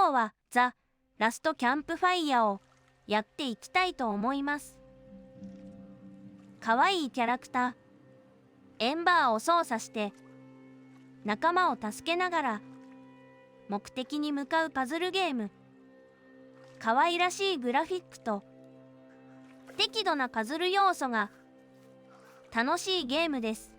今日はザ・ラストキャンプファイヤーをやっていきたいと思います。かわいいキャラクター、エンバーを操作して仲間を助けながら目的に向かうパズルゲーム。かわいらしいグラフィックと適度なパズル要素が楽しいゲームです。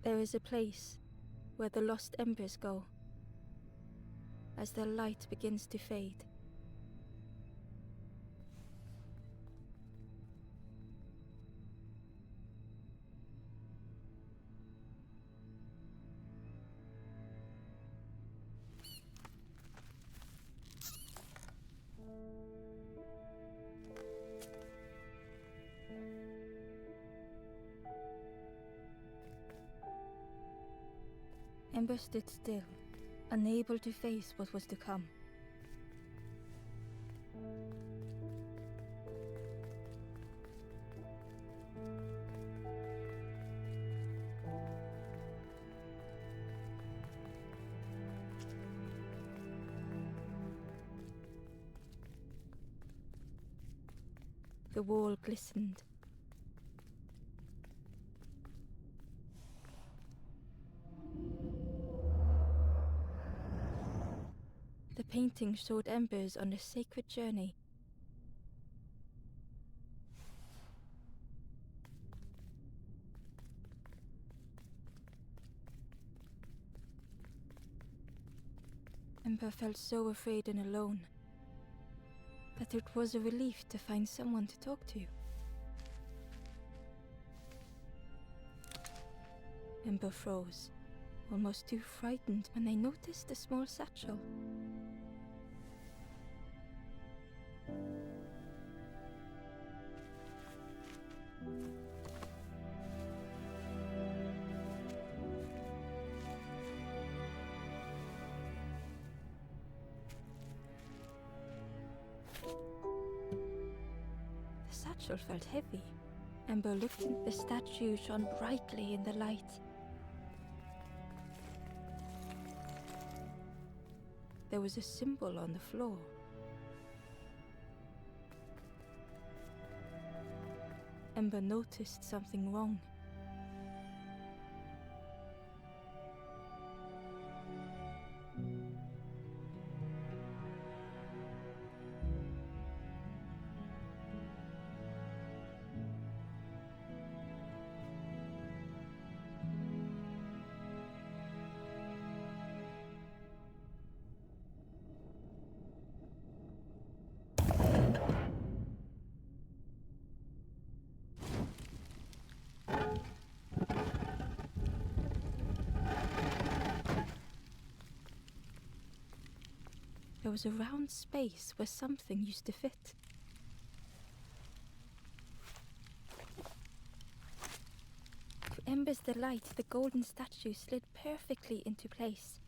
There is a place where the lost embers go as their light begins to fade. Ember stood still, unable to face what was to come. The wall glistened. The painting showed embers on a sacred journey. Ember felt so afraid and alone that it was a relief to find someone to talk to. Ember froze, almost too frightened when they noticed a small satchel. The satchel felt heavy. Ember looked and the statue shone brightly in the light. There was a symbol on the floor. Ember noticed something wrong. there was a round space where something used to fit. To Ember's delight, the golden statue slid perfectly into place.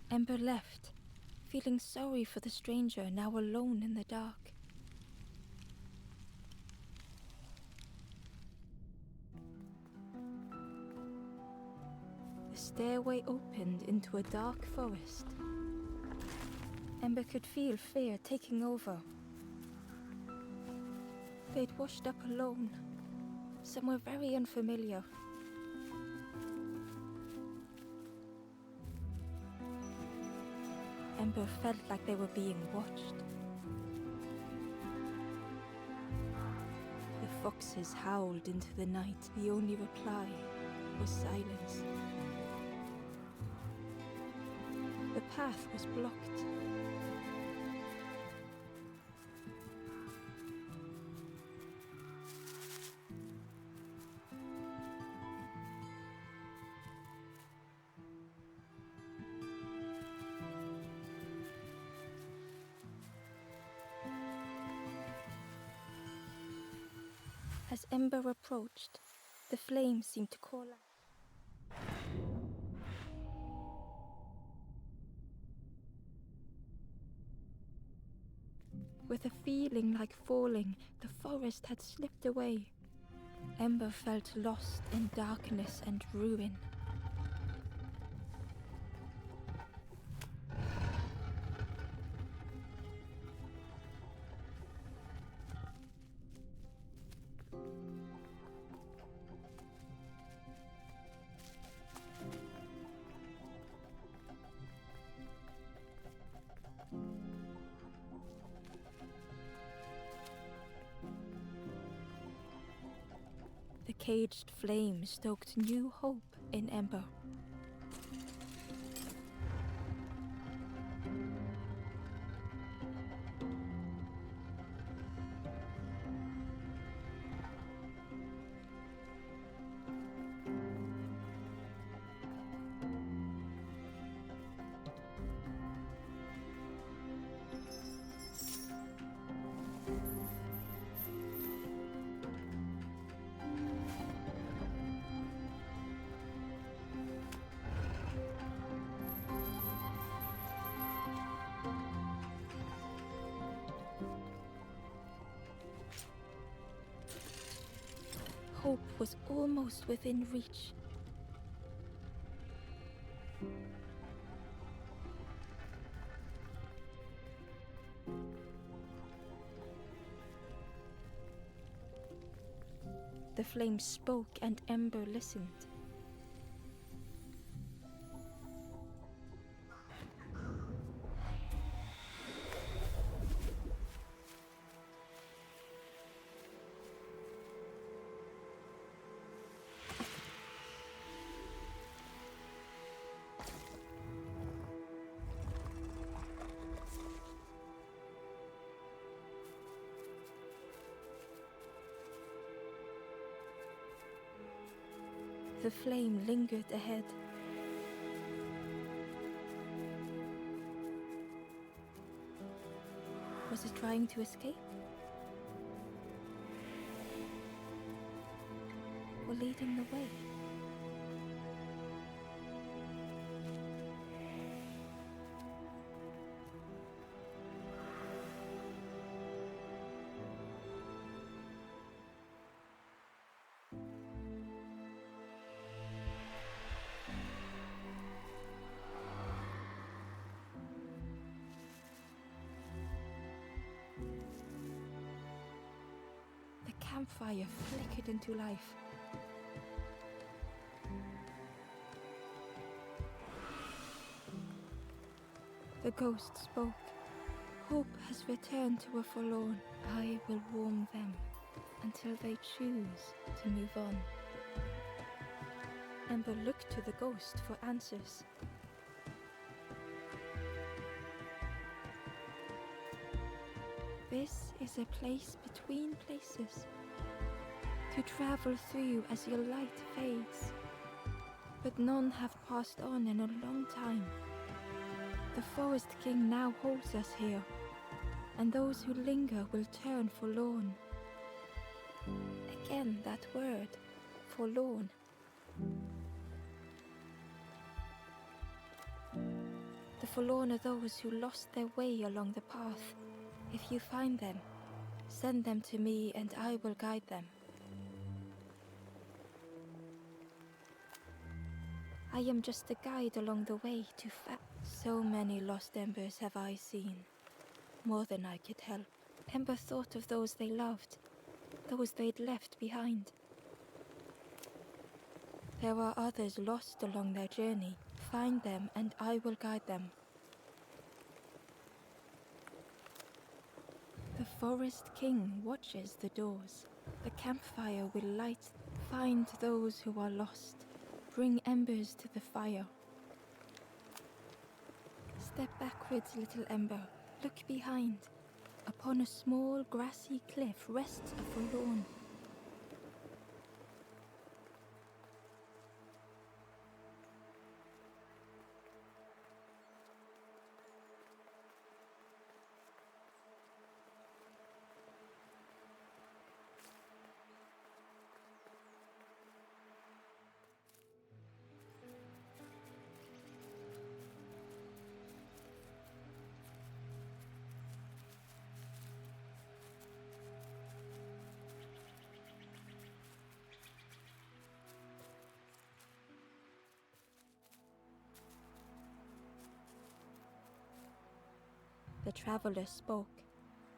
Ember left, feeling sorry for the stranger now alone in the dark. The stairway opened into a dark forest. Ember could feel fear taking over. They'd washed up alone, somewhere very unfamiliar. Ember felt like they were being watched. The foxes howled into the night. The only reply was silence. The path was blocked. As Ember approached, the flame seemed to call out. With a feeling like falling, the forest had slipped away. Ember felt lost in darkness and ruin. The caged flame stoked new hope in Ember. Hope was almost within reach. The flame spoke and Ember listened. The flame lingered ahead. Was it trying to escape? Or leading the way? The campfire flickered into life. The ghost spoke. Hope has returned to a forlorn. I will warm them until they choose to move on. Ember looked to the ghost for answers. This is a place between places, to travel through as your light fades. But none have passed on in a long time. The Forest King now holds us here, and those who linger will turn forlorn. Again that word, forlorn. The forlorn are those who lost their way along the path. If you find them, send them to me and I will guide them. I am just a guide along the way to So many lost embers have I seen, more than I could help. Ember thought of those they loved, those they'd left behind. There are others lost along their journey. Find them and I will guide them. The Forest King watches the doors. The campfire will light. Find those who are lost. Bring embers to the fire. Step backwards, little Ember. Look behind. Upon a small grassy cliff rests a forlorn. The traveler spoke.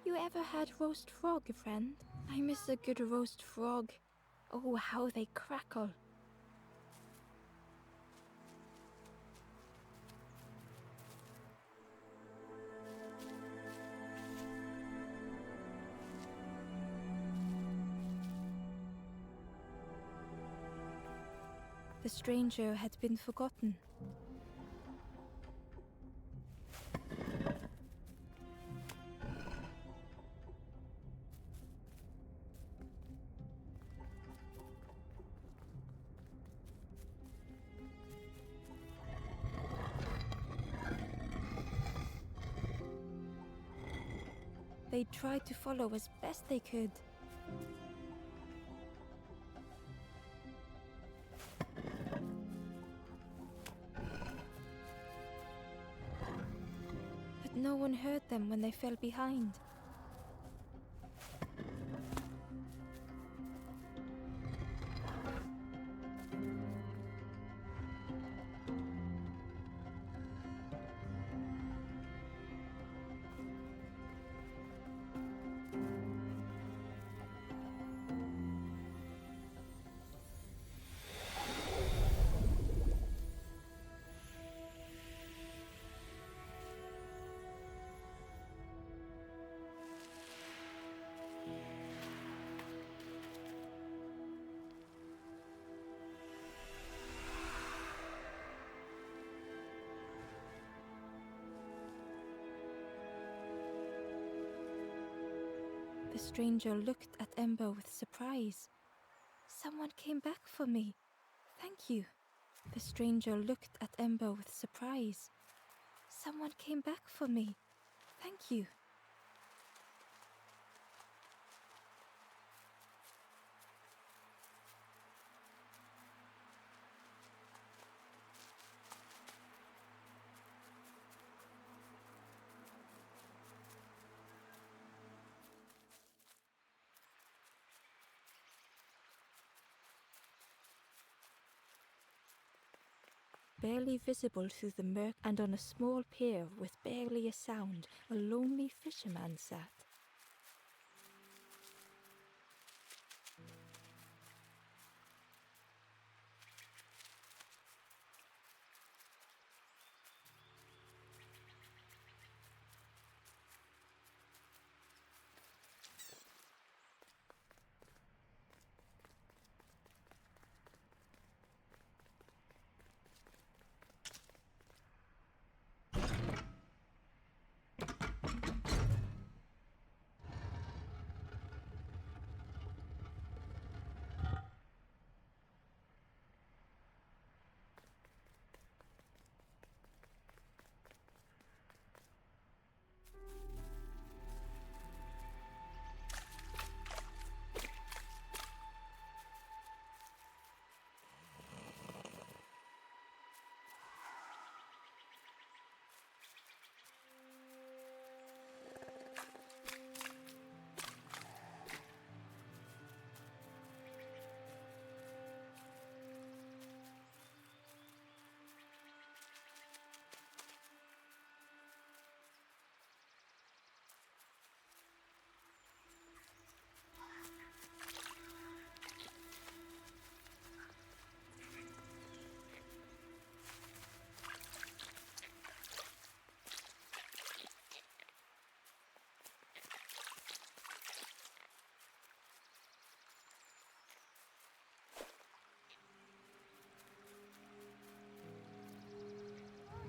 You ever had roast frog, friend? I miss a good roast frog. Oh, how they crackle. The stranger had been forgotten. They tried to follow as best they could. But no one heard them when they fell behind. The stranger looked at Ember with surprise. Someone came back for me. Thank you. The stranger looked at Ember with surprise. Someone came back for me. Thank you. Barely visible through the murk, and on a small pier with barely a sound, a lonely fisherman sat.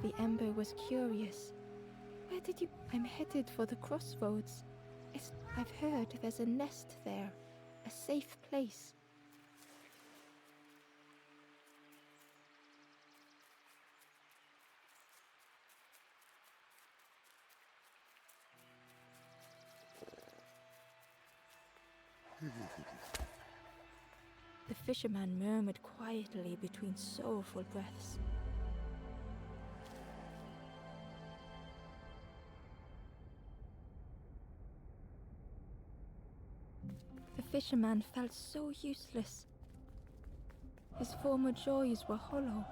The ember was curious. Where did you? I'm headed for the crossroads. I've heard there's a nest there. A safe place. The fisherman murmured quietly between sorrowful breaths. The fisherman felt so useless. His former joys were hollow.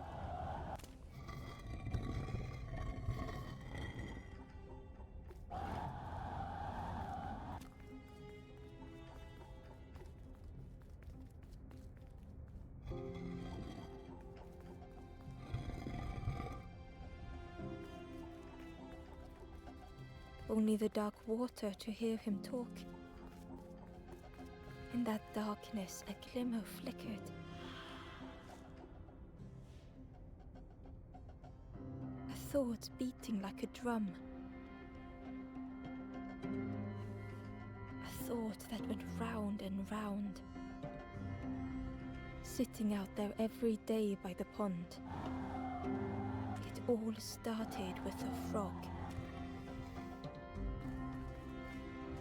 Only the dark water to hear him talk. In that darkness, a glimmer flickered. A thought beating like a drum. A thought that went round and round. Sitting out there every day by the pond. It all started with a frog.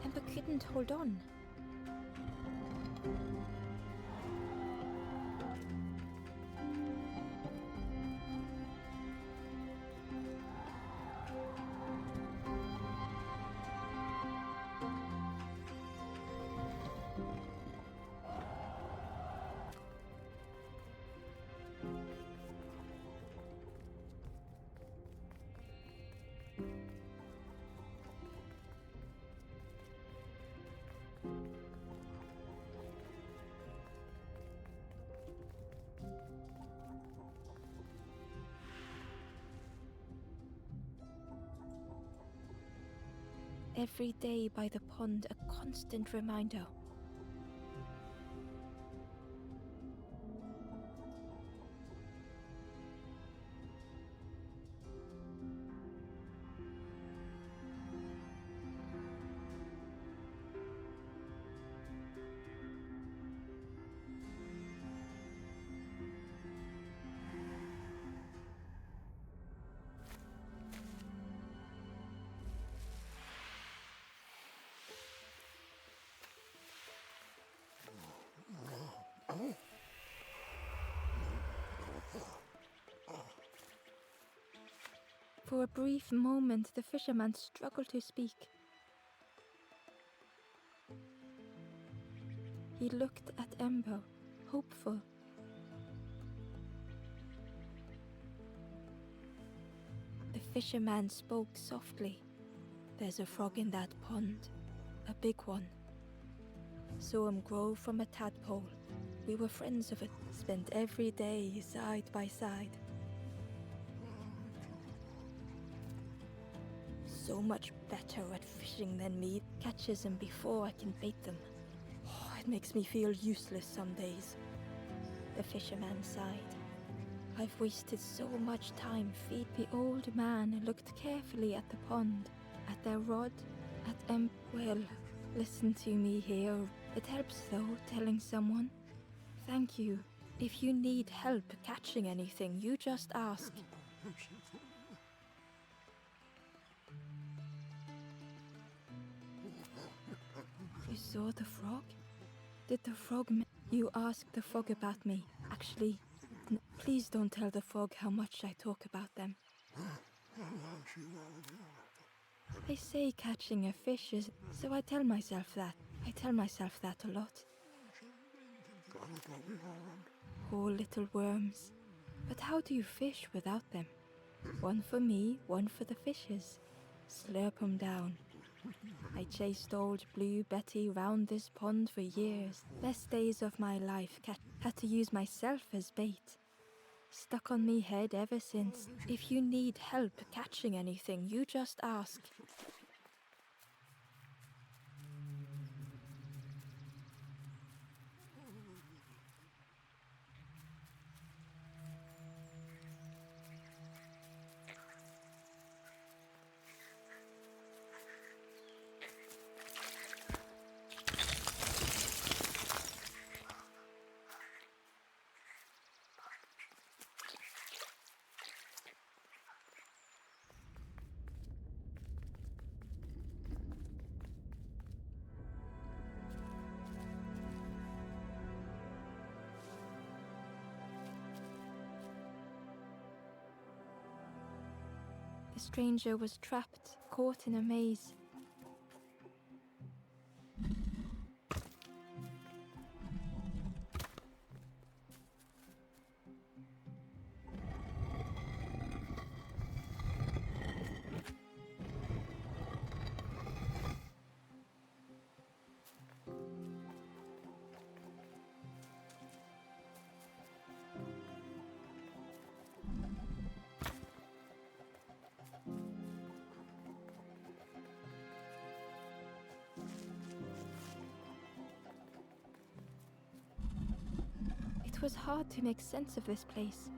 Ember couldn't hold on. Every day by the pond, a constant reminder. For a brief moment, the fisherman struggled to speak. He looked at Ember, hopeful. The fisherman spoke softly. There's a frog in that pond, a big one. Saw him grow from a tadpole. We were friends of it, spent every day side by side. So much better at fishing than me, catches them before I can bait them. Oh, it makes me feel useless some days. The fisherman sighed. I've wasted so much time feeding. The old man looked carefully at the pond, at their rod, at Well, listen to me here. It helps though, telling someone. Thank you. If you need help catching anything, you just ask. You saw the frog? Did the frog... You asked the frog about me. Actually, please don't tell the frog how much I talk about them. They say catching a fish is... So I tell myself that. I tell myself that a lot. Poor little worms. But how do you fish without them? One for me, one for the fishes. Slurp 'em down. I chased old Blue Betty round this pond for years. Best days of my life. Had to use myself as bait. Stuck on me head ever since. If you need help catching anything, you just ask. The stranger was trapped, caught in a maze. It was hard to make sense of this place.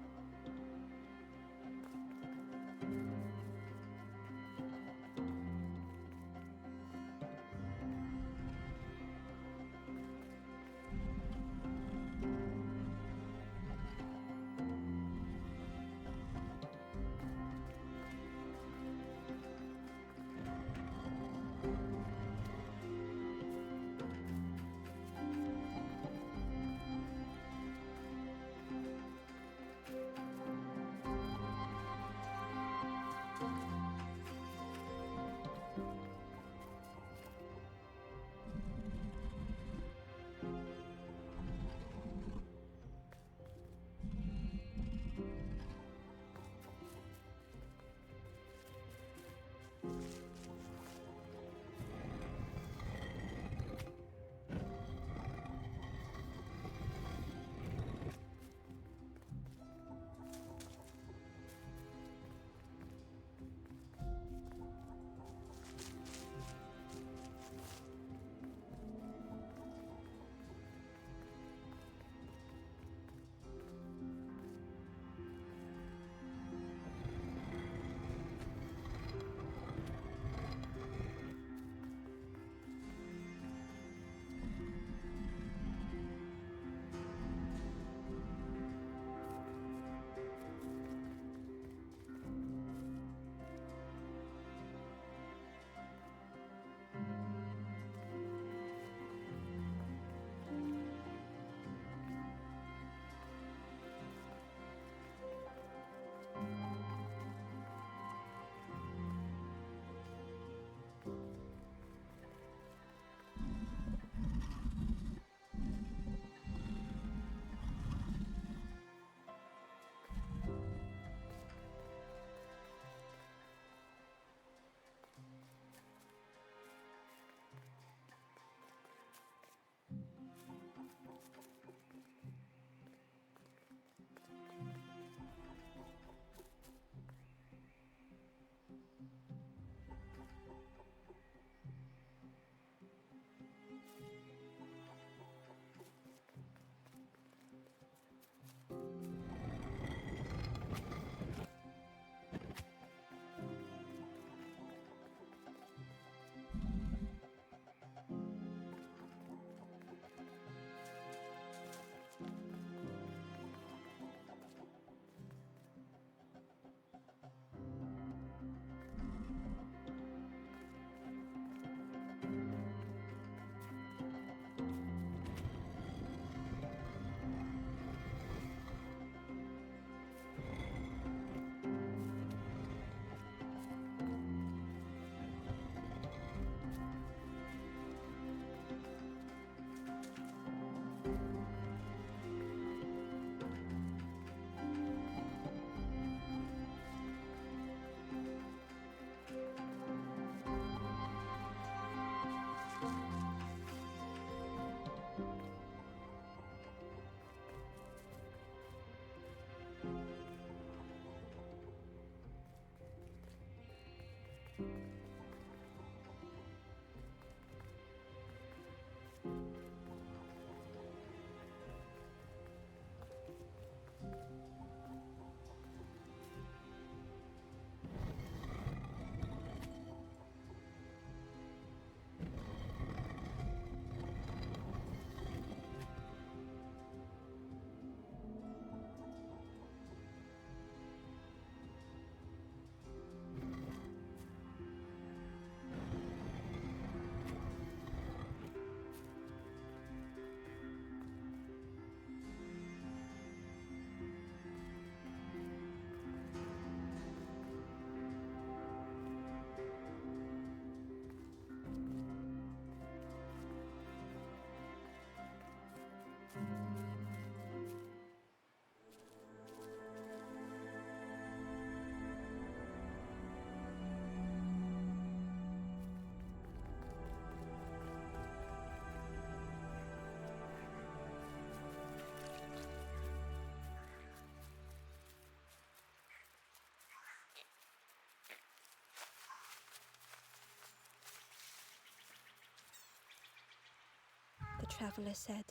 traveler said.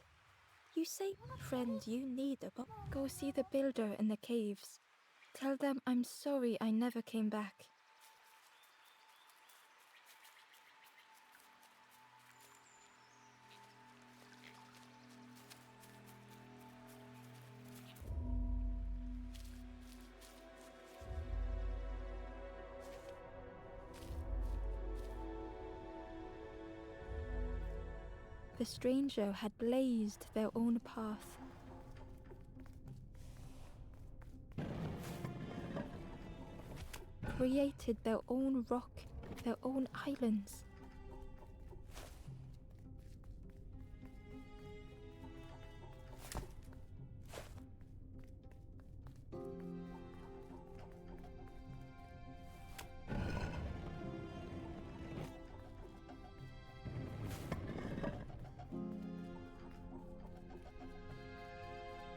You say, friend, you need a book. Go see the builder in the caves. Tell them I'm sorry I never came back. The stranger had blazed their own path. Created their own rock, their own islands.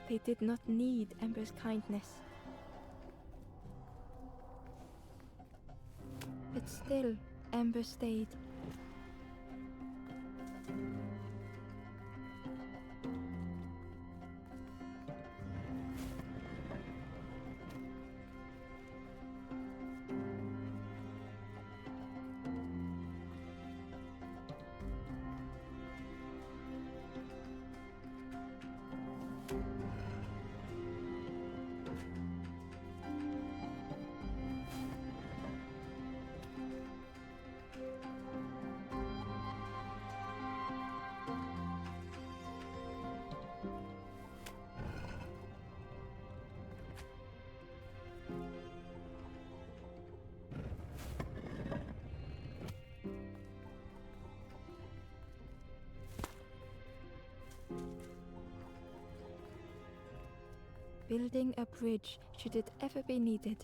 They did not need Ember's kindness. But still, Ember stayed. Building a bridge should it ever be needed.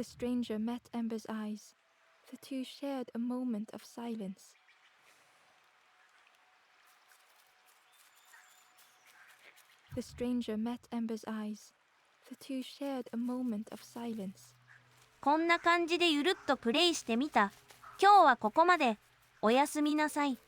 The stranger met Ember's eyes. The two shared a moment of silence. The stranger met Ember's eyes. The two shared a moment of silence. こんな感じでゆるっとプレイしてみた。今日はここまで。おやすみなさい。